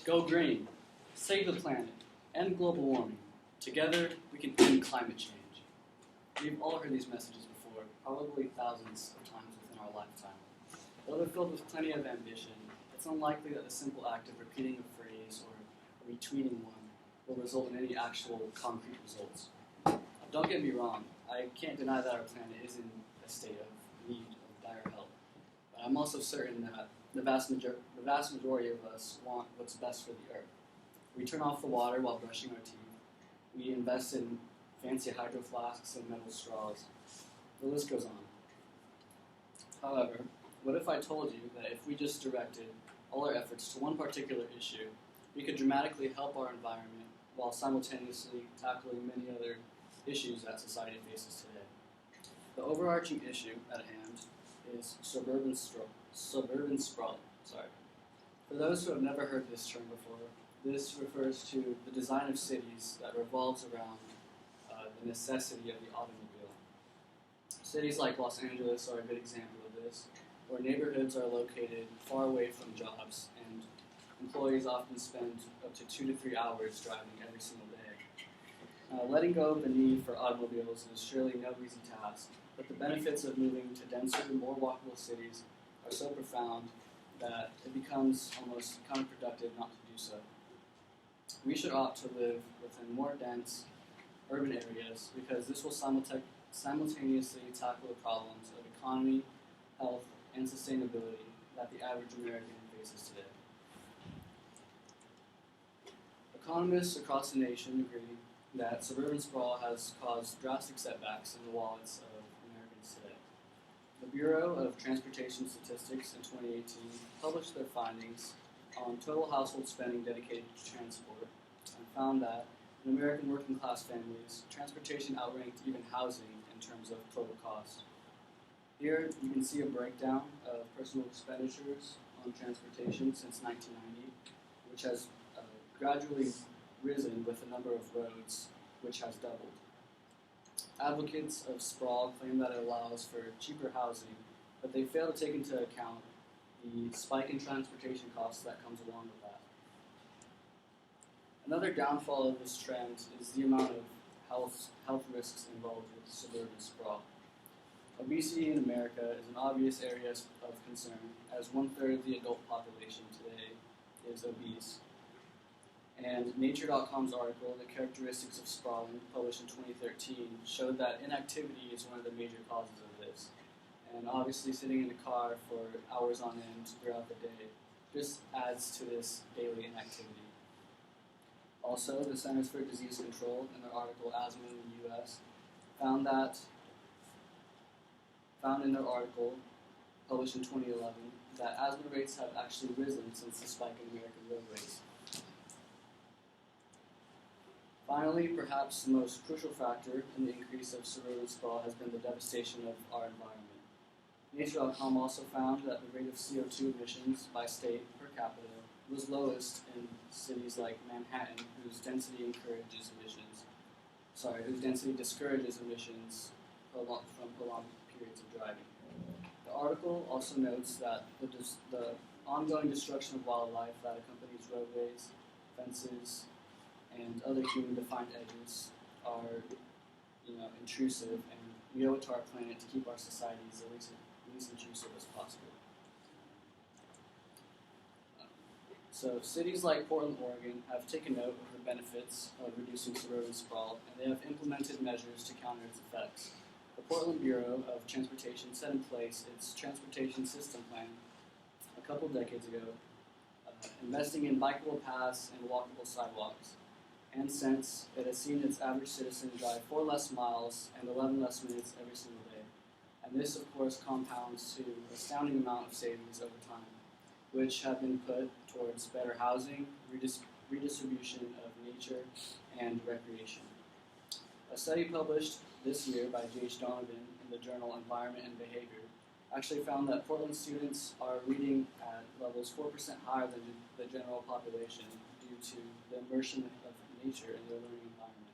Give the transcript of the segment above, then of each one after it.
Go green, save the planet, end global warming. Together, we can end climate change. We've all heard these messages before, probably thousands of times within our lifetime. Though they're filled with plenty of ambition, it's unlikely that the simple act of repeating a phrase or retweeting one will result in any actual concrete results. Don't get me wrong, I can't deny that our planet is in a state of need of dire help. But I'm also certain that the vast majority of us want what's best for the Earth. We turn off the water while brushing our teeth. We invest in fancy hydro flasks and metal straws. The list goes on. However, what if I told you that if we just directed all our efforts to one particular issue, we could dramatically help our environment while simultaneously tackling many other issues that society faces today? The overarching issue at hand is suburban sprawl. For those who have never heard this term before, this refers to the design of cities that revolves around the necessity of the automobile. Cities like Los Angeles are a good example of this, where neighborhoods are located far away from jobs, and employees often spend up to 2 to 3 hours driving every single day. Letting go of the need for automobiles is surely no easy task, but the benefits of moving to denser, more walkable cities are so profound that it becomes almost counterproductive not to do so. We should opt to live within more dense urban areas because this will simultaneously tackle the problems of economy, health, and sustainability that the average American faces today. Economists across the nation agree that suburban sprawl has caused drastic setbacks in the wallets of Americans today. The Bureau of Transportation Statistics in 2018 published their findings on total household spending dedicated to transport and found that in American working class families, transportation outranked even housing in terms of total cost. Here you can see a breakdown of personal expenditures on transportation since 1990, which has gradually risen with the number of roads, which has doubled. Advocates of sprawl claim that it allows for cheaper housing, but they fail to take into account the spike in transportation costs that comes along with that. Another downfall of this trend is the amount of health risks involved with suburban sprawl. Obesity in America is an obvious area of concern, as 1/3 of the adult population today is obese. And Nature.com's article, The Characteristics of Sprawling, published in 2013, showed that inactivity is one of the major causes of this. And obviously sitting in a car for hours on end throughout the day just adds to this daily inactivity. Also, the Centers for Disease Control, in their article Asthma in the U.S., found in their article, published in 2011, that asthma rates have actually risen since the spike in American roadways. Finally, perhaps the most crucial factor in the increase of suburban sprawl has been the devastation of our environment. Nature.com also found that the rate of CO2 emissions by state per capita was lowest in cities like Manhattan, whose density discourages emissions from prolonged periods of driving. The article also notes that the ongoing destruction of wildlife that accompanies roadways, fences, and other human-defined edges are, intrusive, and we owe it to our planet to keep our societies at least intrusive as possible. So cities like Portland, Oregon have taken note of the benefits of reducing suburban sprawl, and they have implemented measures to counter its effects. The Portland Bureau of Transportation set in place its transportation system plan a couple decades ago, investing in bikeable paths and walkable sidewalks. And since, it has seen its average citizen drive 4 less miles and 11 less minutes every single day. And this, of course, compounds to an astounding amount of savings over time, which have been put towards better housing, redistribution of nature, and recreation. A study published this year by J.H. Donovan in the journal Environment and Behavior actually found that Portland students are reading at levels 4% higher than the general population due to the immersion of nature in their learning environment.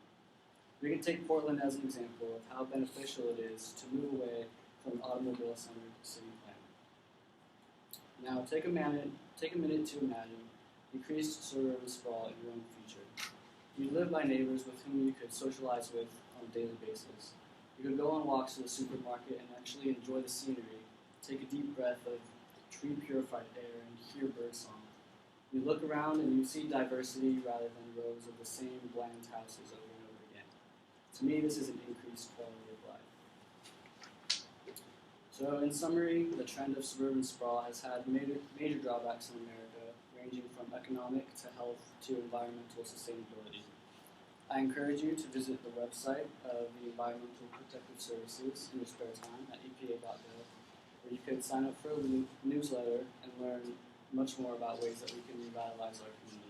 We can take Portland as an example of how beneficial it is to move away from an automobile-centered city plan. Now, take a minute to imagine decreased suburban sprawl in your own future. You live by neighbors with whom you could socialize with on a daily basis. You could go on walks to the supermarket and actually enjoy the scenery, take a deep breath of tree-purified air, and hear birdsong. You look around and you see diversity rather than rows of the same bland houses over and over again. To me, this is an increased quality of life. So, in summary, the trend of suburban sprawl has had major drawbacks in America, ranging from economic to health to environmental sustainability. I encourage you to visit the website of the Environmental Protective Services in your spare time at epa.gov, where you could sign up for a newsletter and learn much more about ways that we can revitalize our community.